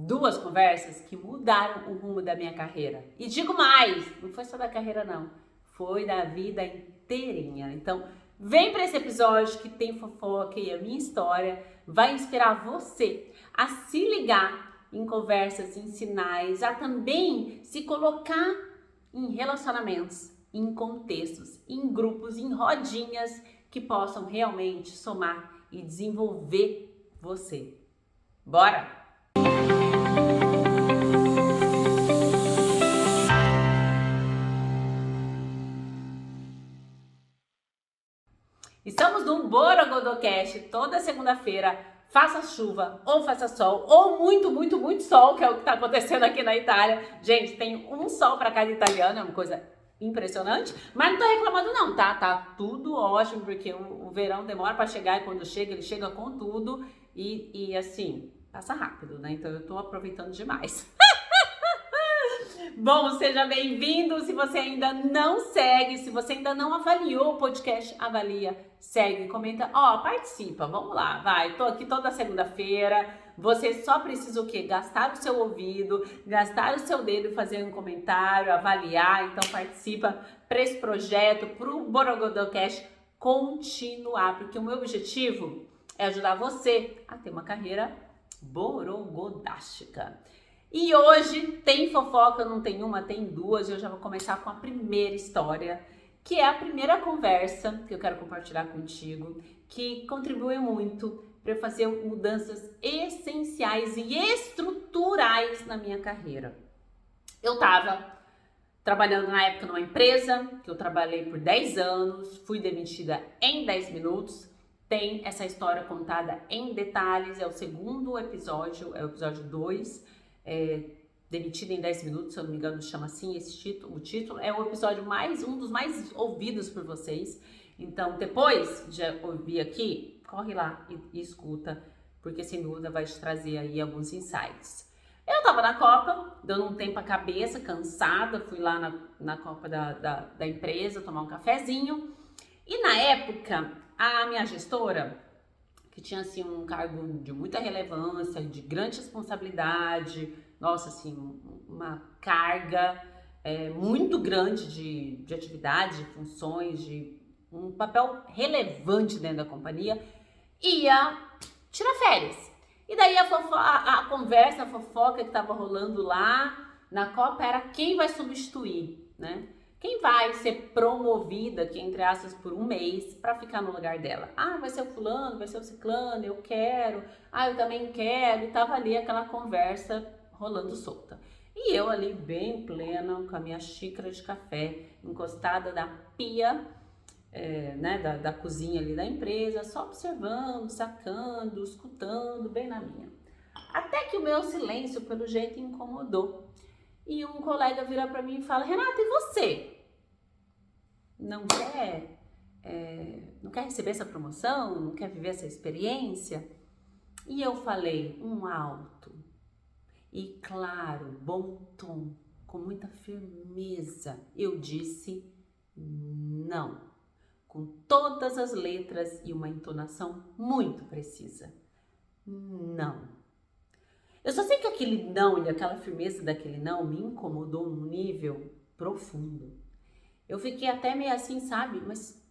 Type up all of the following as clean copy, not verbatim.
duas conversas que mudaram o rumo da minha carreira. E digo mais, não foi só da carreira não, foi da vida inteirinha. Então, vem para esse episódio que tem fofoca e a minha história vai inspirar você a se ligar em conversas, em sinais, a também se colocar em relacionamentos, em contextos, em grupos, em rodinhas que possam realmente somar e desenvolver você. Bora! Estamos no Borogodocast toda segunda-feira, faça chuva ou faça sol, ou muito sol, que é o que está acontecendo aqui na Itália. Gente, tem um sol para cada italiano, é uma coisa impressionante, mas não tô reclamando não, tá? Tá tudo ótimo, porque o verão demora para chegar e quando chega, ele chega com tudo e assim, passa rápido, né? Então eu tô aproveitando demais. Bom, seja bem-vindo. Se você ainda não segue, se você ainda não avaliou o podcast, avalia, segue, comenta, participa, vamos lá, vai. Tô aqui toda segunda-feira. Você só precisa o quê? Gastar o seu ouvido, gastar o seu dedo e fazer um comentário, avaliar. Então participa para esse projeto, para o Borogodocast continuar, porque o meu objetivo é ajudar você a ter uma carreira borogodástica. E hoje tem fofoca, não tem uma, tem duas. E eu já vou começar com a primeira história, que é a primeira conversa que eu quero compartilhar contigo, que contribuiu muito para eu fazer mudanças essenciais e estruturais na minha carreira. Eu estava trabalhando na época numa empresa, que eu trabalhei por 10 anos, fui demitida em 10 minutos. Tem essa história contada em detalhes, é o segundo episódio, é o episódio 2. Demitida em 10 minutos, se eu não me engano, chama assim o título. É o episódio um dos mais ouvidos por vocês. Então, depois de ouvir aqui, corre lá e escuta, porque sem dúvida vai te trazer aí alguns insights. Eu tava na Copa, dando um tempo à cabeça, cansada, fui lá na Copa da empresa tomar um cafezinho. E na época, a minha gestora, que tinha assim um cargo de muita relevância, de grande responsabilidade, nossa, assim, uma carga muito grande de atividades, de funções, de um papel relevante dentro da companhia, ia tirar férias. E daí a conversa, a fofoca que estava rolando lá na Copa era quem vai substituir, né? Quem vai ser promovida aqui, entre aspas, por um mês para ficar no lugar dela? Vai ser o fulano, vai ser o ciclano, eu quero, eu também quero. E tava ali aquela conversa rolando solta. E eu ali bem plena, com a minha xícara de café, encostada na pia, da cozinha ali da empresa, só observando, sacando, escutando, bem na minha. Até que o meu silêncio, pelo jeito, incomodou. E um colega vira para mim e fala: Renata, e você? Não quer receber essa promoção? Não quer viver essa experiência? E eu falei, alto e claro, bom tom, com muita firmeza, eu disse não, com todas as letras e uma entonação muito precisa. Não. Eu só sei que aquele não e aquela firmeza daquele não me incomodou num nível profundo. Eu fiquei até meio assim, sabe? Mas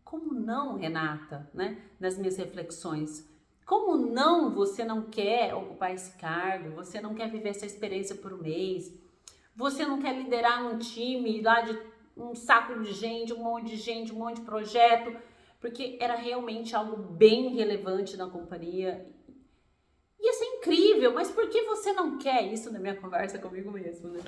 como não, Renata? Né? Nas minhas reflexões. Como não você não quer ocupar esse cargo? Você não quer viver essa experiência por um mês? Você não quer liderar um time lá de um saco de gente, um monte de projeto? Porque era realmente algo bem relevante na companhia. Ia ser incrível, mas por que você não quer isso na minha conversa comigo mesmo, né?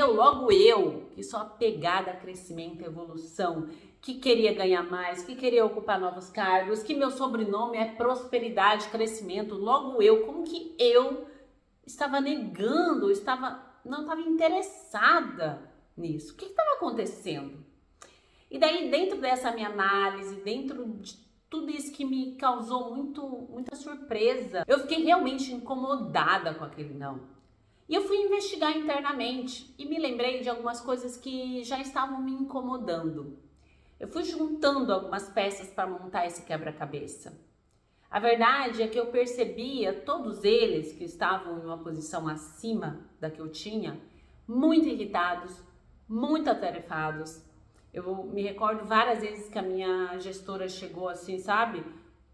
Logo eu, que sou apegada a crescimento e evolução, que queria ganhar mais, que queria ocupar novos cargos, que meu sobrenome é prosperidade, crescimento, logo eu, como que eu estava negando, não estava interessada nisso? O que estava acontecendo? E daí, dentro dessa minha análise, dentro de tudo isso que me causou muita surpresa, eu fiquei realmente incomodada com aquele não. E eu fui investigar internamente e me lembrei de algumas coisas que já estavam me incomodando. Eu fui juntando algumas peças para montar esse quebra-cabeça. A verdade é que eu percebia todos eles que estavam em uma posição acima da que eu tinha, muito irritados, muito atarefados. Eu me recordo várias vezes que a minha gestora chegou assim, sabe?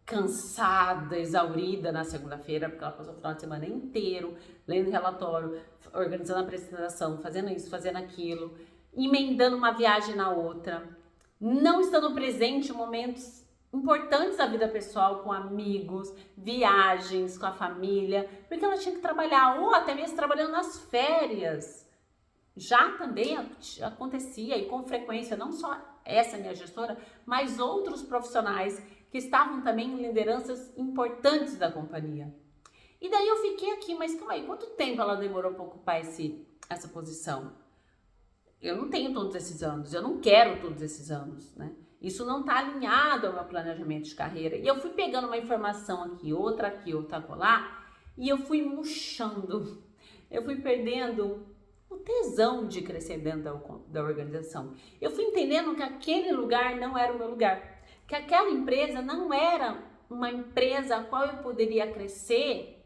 Cansada, exaurida na segunda-feira, porque ela passou o final de semana inteiro lendo relatório, organizando a apresentação, fazendo isso, fazendo aquilo, emendando uma viagem na outra, não estando presente em momentos importantes da vida pessoal, com amigos, viagens, com a família, porque ela tinha que trabalhar, ou até mesmo trabalhando nas férias. Já também acontecia, e com frequência, não só essa minha gestora, mas outros profissionais que estavam também em lideranças importantes da companhia. E daí eu fiquei aqui, mas calma aí, quanto tempo ela demorou para ocupar essa posição? Eu não tenho todos esses anos, eu não quero todos esses anos, né? Isso não está alinhado ao meu planejamento de carreira. E eu fui pegando uma informação aqui, outra lá, e eu fui murchando. Eu fui perdendo o tesão de crescer dentro da organização. Eu fui entendendo que aquele lugar não era o meu lugar. Que aquela empresa não era uma empresa a qual eu poderia crescer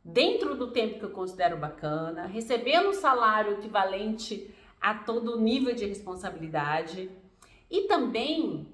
dentro do tempo que eu considero bacana, recebendo um salário equivalente a todo o nível de responsabilidade e também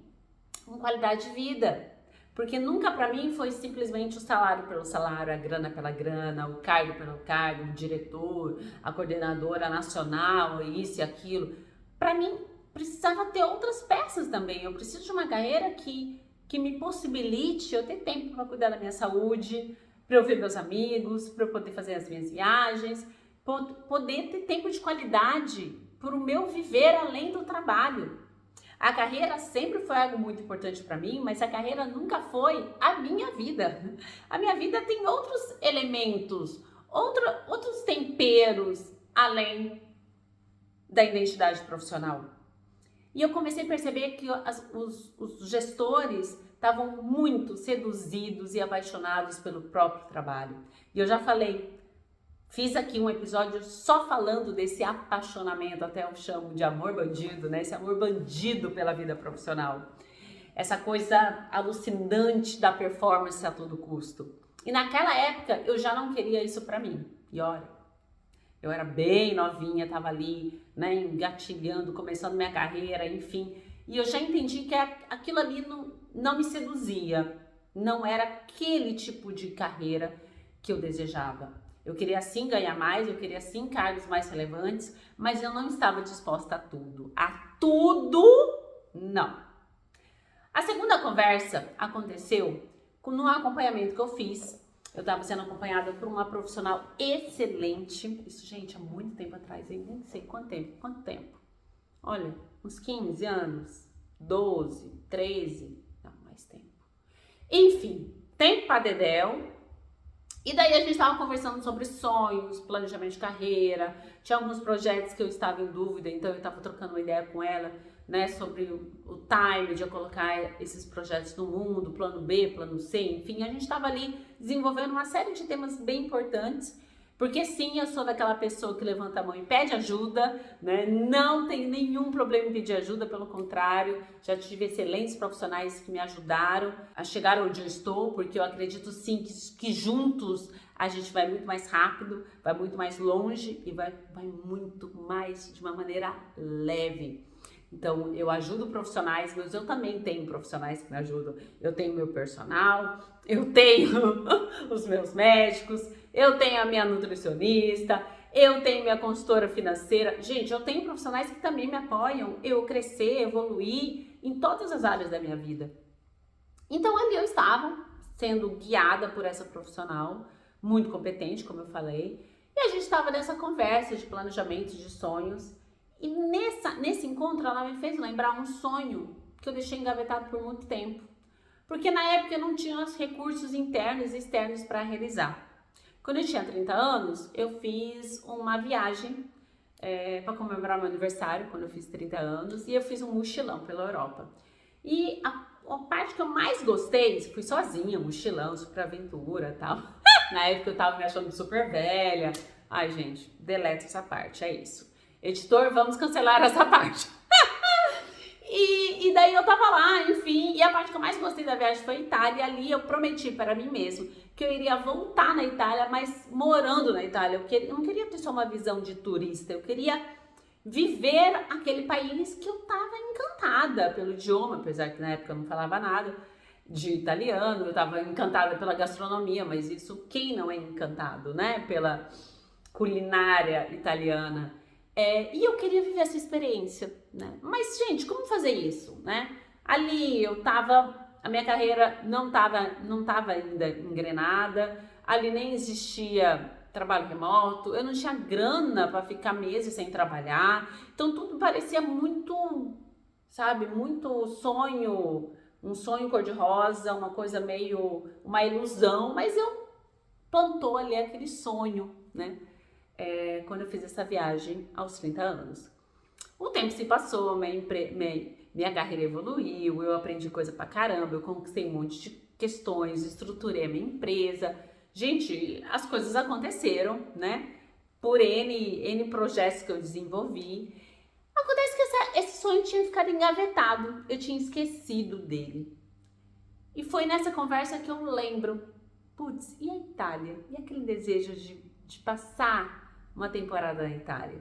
com qualidade de vida. Porque nunca para mim foi simplesmente o salário pelo salário, a grana pela grana, o cargo pelo cargo, o diretor, a coordenadora nacional, isso e aquilo. Para mim, precisava ter outras peças também. Eu preciso de uma carreira que me possibilite eu ter tempo para cuidar da minha saúde, para eu ver meus amigos, para eu poder fazer as minhas viagens, poder ter tempo de qualidade para o meu viver além do trabalho. A carreira sempre foi algo muito importante para mim, mas a carreira nunca foi a minha vida. A minha vida tem outros elementos, outros temperos além da identidade profissional. E eu comecei a perceber que os gestores estavam muito seduzidos e apaixonados pelo próprio trabalho. E eu já falei, fiz aqui um episódio só falando desse apaixonamento, até eu chamo de amor bandido, né? Esse amor bandido pela vida profissional. Essa coisa alucinante da performance a todo custo. E naquela época eu já não queria isso pra mim. E olha, eu era bem novinha, tava ali, né, engatilhando, começando minha carreira, enfim. E eu já entendi que aquilo ali não me seduzia. Não era aquele tipo de carreira que eu desejava. Eu queria sim ganhar mais, eu queria sim cargos mais relevantes, mas eu não estava disposta a tudo. A tudo, não. A segunda conversa aconteceu num acompanhamento que eu fiz. Eu estava sendo acompanhada por uma profissional excelente. Isso, gente, há muito tempo atrás, hein? Nem sei quanto tempo. Olha, uns 15 anos, 12, 13, não, mais tempo. Enfim, tempo pra dedéu. E daí a gente estava conversando sobre sonhos, planejamento de carreira, tinha alguns projetos que eu estava em dúvida, então eu estava trocando uma ideia com ela, né, sobre o time de eu colocar esses projetos no mundo, plano B, plano C, enfim, a gente estava ali desenvolvendo uma série de temas bem importantes, porque sim, eu sou daquela pessoa que levanta a mão e pede ajuda, né? Não tenho nenhum problema em pedir ajuda, pelo contrário, já tive excelentes profissionais que me ajudaram a chegar onde eu estou, porque eu acredito sim que juntos a gente vai muito mais rápido, vai muito mais longe e vai muito mais de uma maneira leve. Então, eu ajudo profissionais, mas eu também tenho profissionais que me ajudam. Eu tenho meu personal, eu tenho os meus médicos, eu tenho a minha nutricionista, eu tenho minha consultora financeira. Gente, eu tenho profissionais que também me apoiam eu crescer, evoluir em todas as áreas da minha vida. Então, ali eu estava sendo guiada por essa profissional, muito competente, como eu falei, e a gente estava nessa conversa de planejamento de sonhos. E nesse encontro ela me fez lembrar um sonho que eu deixei engavetado por muito tempo. Porque na época eu não tinha os recursos internos e externos para realizar. Quando eu tinha 30 anos, eu fiz uma viagem para comemorar meu aniversário, quando eu fiz 30 anos, e eu fiz um mochilão pela Europa. E a parte que eu mais gostei, fui sozinha, mochilão, super aventura e tal. Na época eu tava me achando super velha. Ai, gente, deleta essa parte, é isso. Editor, vamos cancelar essa parte. E daí eu tava lá, enfim, e a parte que eu mais gostei da viagem foi a Itália. E ali eu prometi para mim mesmo que eu iria voltar na Itália, mas morando na Itália. Eu não queria ter só uma visão de turista, eu queria viver aquele país que eu tava encantada pelo idioma, apesar que na época eu não falava nada de italiano, eu tava encantada pela gastronomia, mas isso quem não é encantado, né? Pela culinária italiana. E eu queria viver essa experiência, né? Mas, gente, como fazer isso, né? Ali eu tava, a minha carreira não tava ainda engrenada, ali nem existia trabalho remoto, eu não tinha grana para ficar meses sem trabalhar, então tudo parecia muito, sabe, muito sonho, um sonho cor-de-rosa, uma coisa meio, uma ilusão, mas eu plantou ali aquele sonho, né? Quando eu fiz essa viagem aos 30 anos. O tempo se passou, minha carreira evoluiu, eu aprendi coisa pra caramba, eu conquistei um monte de questões, estruturei a minha empresa. Gente, as coisas aconteceram, né? Por N projetos que eu desenvolvi. Acontece que esse sonho tinha ficado engavetado, eu tinha esquecido dele. E foi nessa conversa que eu lembro, putz, e a Itália? E aquele desejo de passar uma temporada na Itália?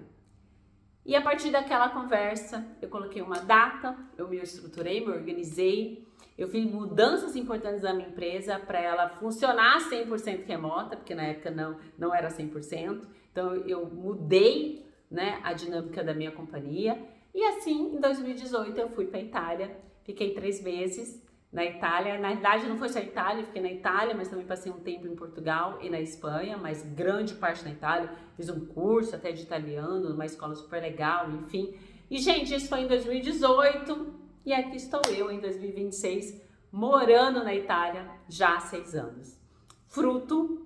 E a partir daquela conversa, eu coloquei uma data, eu me estruturei, me organizei, eu fiz mudanças importantes na minha empresa para ela funcionar 100% remota, porque na época não era 100%. Então eu mudei, né, a dinâmica da minha companhia. E assim, em 2018 eu fui para a Itália, fiquei 3 meses na Itália. Na verdade não foi só a Itália, fiquei na Itália, mas também passei um tempo em Portugal e na Espanha, mas grande parte na Itália. Fiz um curso até de italiano, numa escola super legal, enfim. E gente, isso foi em 2018 e aqui estou eu em 2026, morando na Itália já há 6 anos. Fruto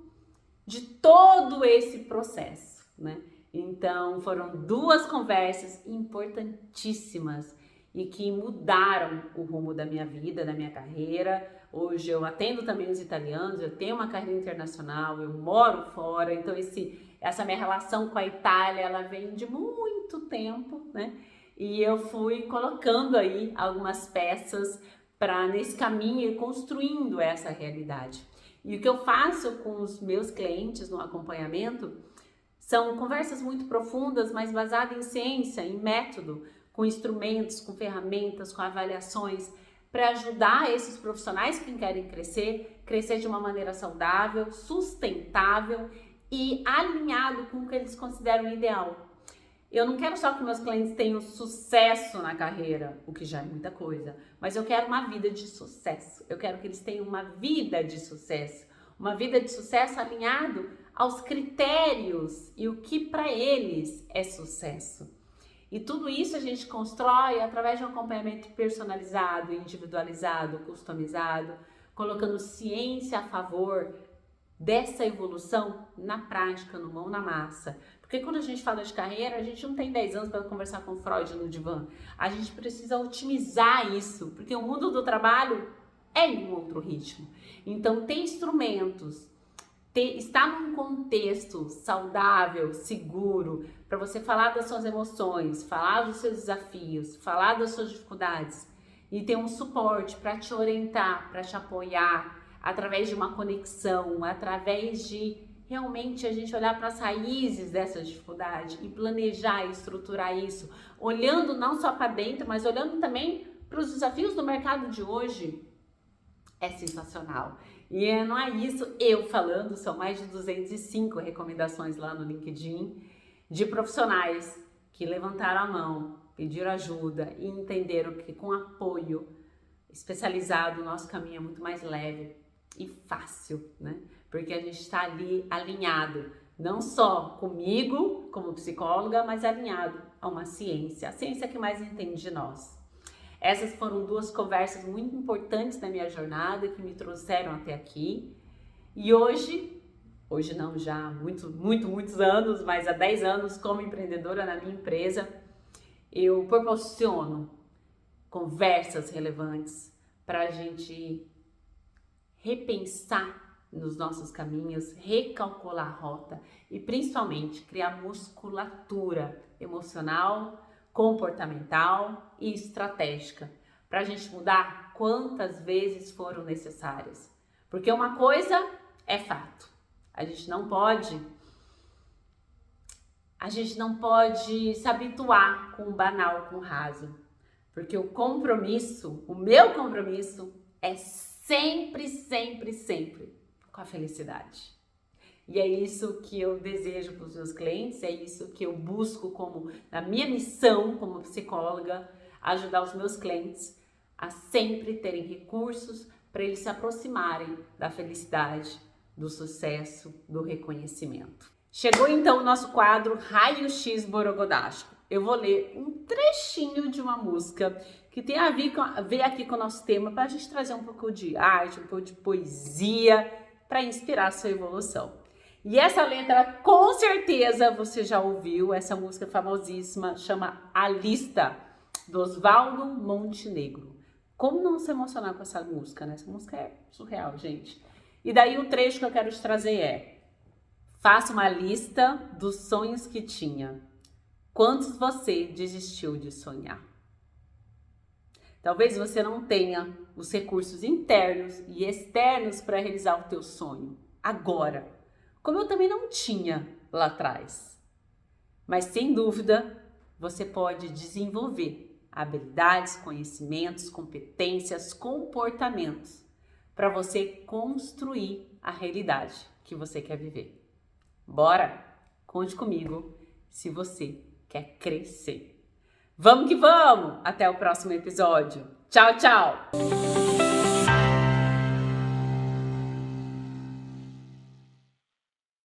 de todo esse processo, né? Então foram 2 conversas importantíssimas e que mudaram o rumo da minha vida, da minha carreira. Hoje eu atendo também os italianos, eu tenho uma carreira internacional, eu moro fora, então essa minha relação com a Itália, ela vem de muito tempo, né? E eu fui colocando aí algumas peças para nesse caminho ir construindo essa realidade. E o que eu faço com os meus clientes no acompanhamento são conversas muito profundas, mas basadas em ciência, em método, com instrumentos, com ferramentas, com avaliações, para ajudar esses profissionais que querem crescer de uma maneira saudável, sustentável e alinhado com o que eles consideram ideal. Eu não quero só que meus clientes tenham sucesso na carreira, o que já é muita coisa, mas eu quero uma vida de sucesso. Eu quero que eles tenham uma vida de sucesso alinhado aos critérios e o que para eles é sucesso. E tudo isso a gente constrói através de um acompanhamento personalizado, individualizado, customizado, colocando ciência a favor dessa evolução na prática, no mão na massa. Porque quando a gente fala de carreira, a gente não tem 10 anos para conversar com Freud no divã. A gente precisa otimizar isso, porque o mundo do trabalho é em um outro ritmo. Então, ter instrumentos, estar num contexto saudável, seguro, para você falar das suas emoções, falar dos seus desafios, falar das suas dificuldades e ter um suporte para te orientar, para te apoiar, através de uma conexão, através de realmente a gente olhar para as raízes dessa dificuldade e planejar e estruturar isso, olhando não só para dentro, mas olhando também para os desafios do mercado de hoje, é sensacional. E não é isso eu falando, são mais de 205 recomendações lá no LinkedIn de profissionais que levantaram a mão, pediram ajuda e entenderam que com apoio especializado o nosso caminho é muito mais leve e fácil, né? Porque a gente está ali alinhado, não só comigo como psicóloga, mas alinhado a uma ciência, a ciência que mais entende de nós. Essas foram 2 conversas muito importantes na minha jornada que me trouxeram até aqui. E hoje não, já há muitos anos, mas há 10 anos como empreendedora na minha empresa, eu proporciono conversas relevantes para a gente repensar nos nossos caminhos, recalcular a rota e principalmente criar musculatura emocional, comportamental e estratégica para a gente mudar quantas vezes foram necessárias. Porque uma coisa é fato, a gente não pode se habituar com o banal, com o raso. Porque o meu compromisso é sempre, sempre, sempre com a felicidade. E é isso que eu desejo para os meus clientes, é isso que eu busco como na minha missão como psicóloga, ajudar os meus clientes a sempre terem recursos para eles se aproximarem da felicidade, do sucesso, do reconhecimento. Chegou então o nosso quadro Raio-X Borogodástico. Eu vou ler um trechinho de uma música que tem a ver aqui com o nosso tema para a gente trazer um pouco de arte, um pouco de poesia para inspirar a sua evolução. E essa letra, com certeza, você já ouviu, essa música famosíssima, chama A Lista, do Oswaldo Montenegro. Como não se emocionar com essa música, né? Essa música é surreal, gente. E daí o trecho que eu quero te trazer é: faça uma lista dos sonhos que tinha. Quantos você desistiu de sonhar? Talvez você não tenha os recursos internos e externos para realizar o teu sonho agora, como eu também não tinha lá atrás. Mas sem dúvida, você pode desenvolver habilidades, conhecimentos, competências, comportamentos para você construir a realidade que você quer viver. Bora? Conte comigo se você quer crescer. Vamos que vamos! Até o próximo episódio. Tchau, tchau!